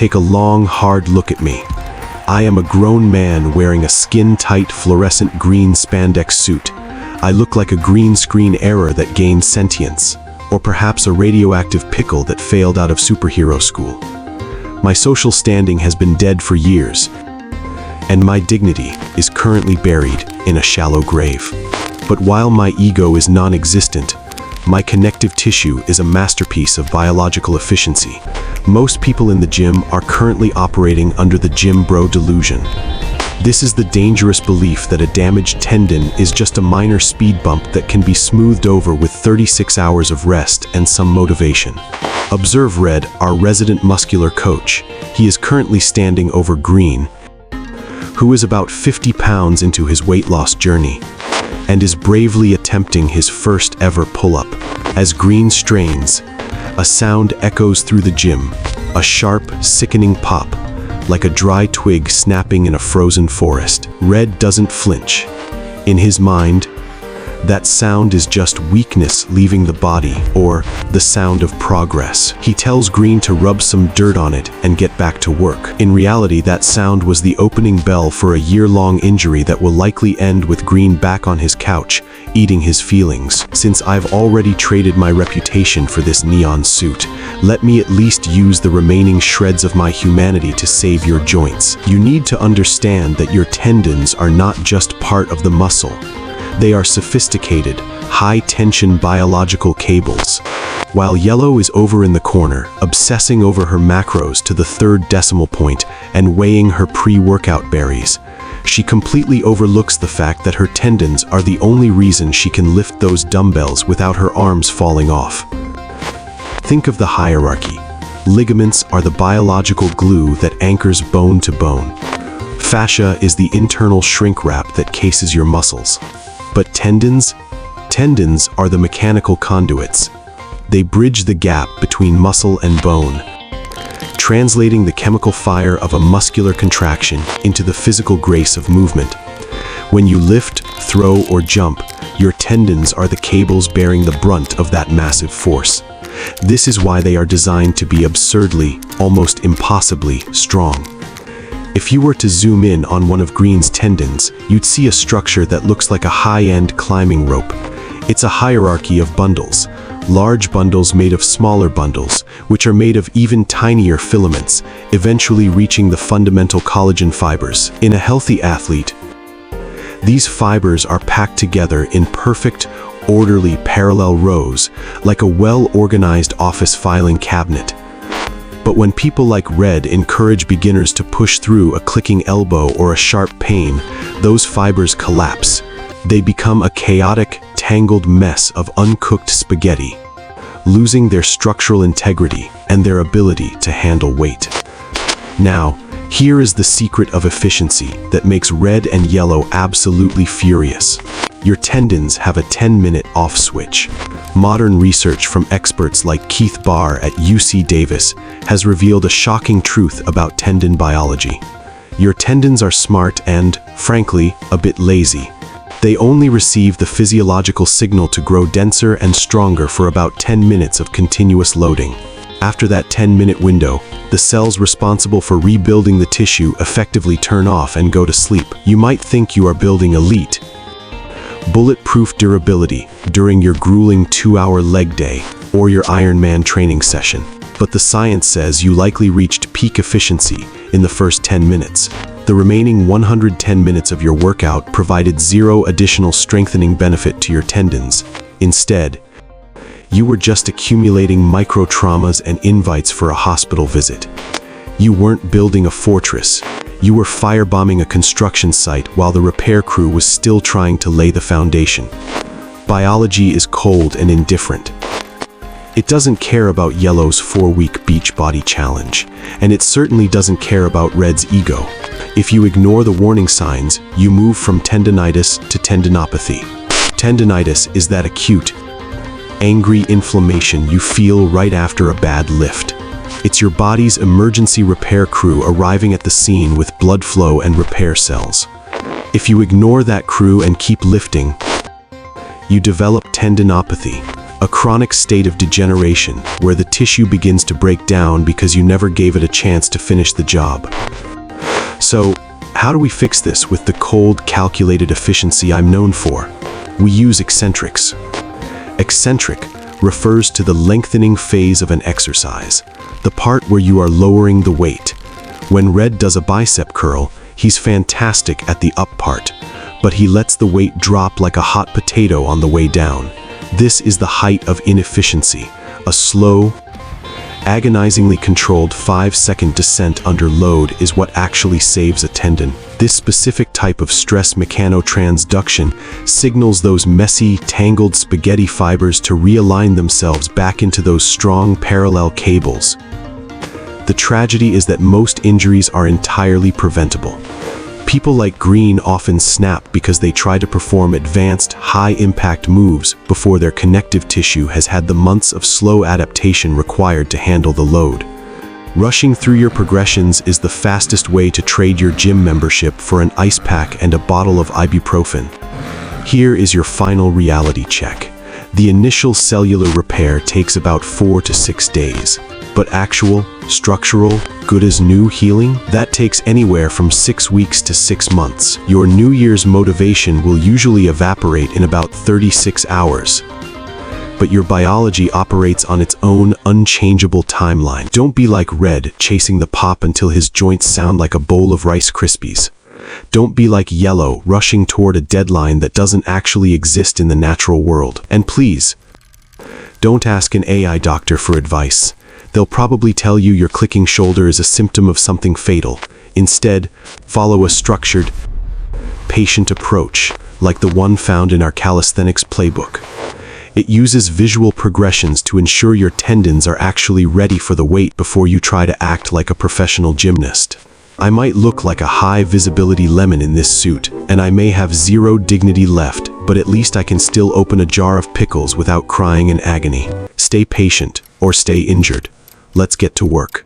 take a long, hard look at me. I am a grown man wearing a skin-tight fluorescent green spandex suit. I look like a green screen error that gained sentience, or perhaps a radioactive pickle that failed out of superhero school. My social standing has been dead for years, and my dignity is currently buried in a shallow grave. But while my ego is non-existent, my connective tissue is a masterpiece of biological efficiency. Most people in the gym are currently operating under the gym bro delusion. This is the dangerous belief that a damaged tendon is just a minor speed bump that can be smoothed over with 36 hours of rest and some motivation. Observe Red, our resident muscular coach. He is currently standing over Green, who is about 50 pounds into his weight loss journey, and is bravely attempting his first ever pull-up. As Green strains, a sound echoes through the gym, a sharp, sickening pop, like a dry twig snapping in a frozen forest. Red doesn't flinch. In his mind, that sound is just weakness leaving the body, or the sound of progress. He tells Green to rub some dirt on it and get back to work. In reality, that sound was the opening bell for a year-long injury that will likely end with Green back on his couch, eating his feelings. Since I've already traded my reputation for this neon suit, let me at least use the remaining shreds of my humanity to save your joints. You need to understand that your tendons are not just part of the muscle. They are sophisticated, high-tension biological cables. While Yellow is over in the corner, obsessing over her macros to the third decimal point and weighing her pre-workout berries, she completely overlooks the fact that her tendons are the only reason she can lift those dumbbells without her arms falling off. Think of the hierarchy. Ligaments are the biological glue that anchors bone to bone. Fascia is the internal shrink wrap that cases your muscles. But tendons are the mechanical conduits. They bridge the gap between muscle and bone, translating the chemical fire of a muscular contraction into the physical grace of movement. When you lift, throw, or jump, your tendons are the cables bearing the brunt of that massive force. This is why they are designed to be absurdly, almost impossibly, strong. If you were to zoom in on one of Green's tendons, you'd see a structure that looks like a high-end climbing rope. It's a hierarchy of bundles. Large bundles made of smaller bundles, which are made of even tinier filaments, eventually reaching the fundamental collagen fibers. In a healthy athlete, these fibers are packed together in perfect, orderly parallel rows, like a well-organized office filing cabinet. But when people like Red encourage beginners to push through a clicking elbow or a sharp pain, those fibers collapse. They become a chaotic, tangled mess of uncooked spaghetti, losing their structural integrity and their ability to handle weight. Now, here is the secret of efficiency that makes Red and Yellow absolutely furious. Your tendons have a 10-minute off switch. Modern research from experts like Keith Barr at UC Davis has revealed a shocking truth about tendon biology. Your tendons are smart and, frankly, a bit lazy. They only receive the physiological signal to grow denser and stronger for about 10 minutes of continuous loading. After that 10-minute window, the cells responsible for rebuilding the tissue effectively turn off and go to sleep. You might think you are building elite, bulletproof durability during your grueling 2-hour leg day or your Ironman training session. But the science says you likely reached peak efficiency in the first 10 minutes. The remaining 110 minutes of your workout provided zero additional strengthening benefit to your tendons. Instead, you were just accumulating micro-traumas and invites for a hospital visit. You weren't building a fortress. You were firebombing a construction site while the repair crew was still trying to lay the foundation. Biology is cold and indifferent. It doesn't care about Yellow's 4-week beach body challenge, and it certainly doesn't care about Red's ego. If you ignore the warning signs, you move from tendinitis to tendinopathy. Tendinitis is that acute, angry inflammation you feel right after a bad lift. It's your body's emergency repair crew arriving at the scene with blood flow and repair cells. If you ignore that crew and keep lifting, you develop tendinopathy, A chronic state of degeneration, where the tissue begins to break down because you never gave it a chance to finish the job. So, how do we fix this with the cold, calculated efficiency I'm known for? We use eccentrics. Eccentric refers to the lengthening phase of an exercise, the part where you are lowering the weight. When Red does a bicep curl, he's fantastic at the up part, but he lets the weight drop like a hot potato on the way down. This is the height of inefficiency, a slow, agonizingly controlled 5-second descent under load is what actually saves a tendon. This specific type of stress mechanotransduction signals those messy, tangled spaghetti fibers to realign themselves back into those strong parallel cables. The tragedy is that most injuries are entirely preventable. People like Green often snap because they try to perform advanced, high-impact moves before their connective tissue has had the months of slow adaptation required to handle the load. Rushing through your progressions is the fastest way to trade your gym membership for an ice pack and a bottle of ibuprofen. Here is your final reality check. The initial cellular repair takes about 4 to 6 days, but actual, structural, good-as-new healing? That takes anywhere from 6 weeks to 6 months. Your New Year's motivation will usually evaporate in about 36 hours. But your biology operates on its own unchangeable timeline. Don't be like Red, chasing the pop until his joints sound like a bowl of Rice Krispies. Don't be like Yellow, rushing toward a deadline that doesn't actually exist in the natural world. And please, don't ask an AI doctor for advice. They'll probably tell you your clicking shoulder is a symptom of something fatal. Instead, follow a structured, patient approach, like the one found in our calisthenics playbook. It uses visual progressions to ensure your tendons are actually ready for the weight before you try to act like a professional gymnast. I might look like a high-visibility lemon in this suit, and I may have zero dignity left, but at least I can still open a jar of pickles without crying in agony. Stay patient, or stay injured. Let's get to work.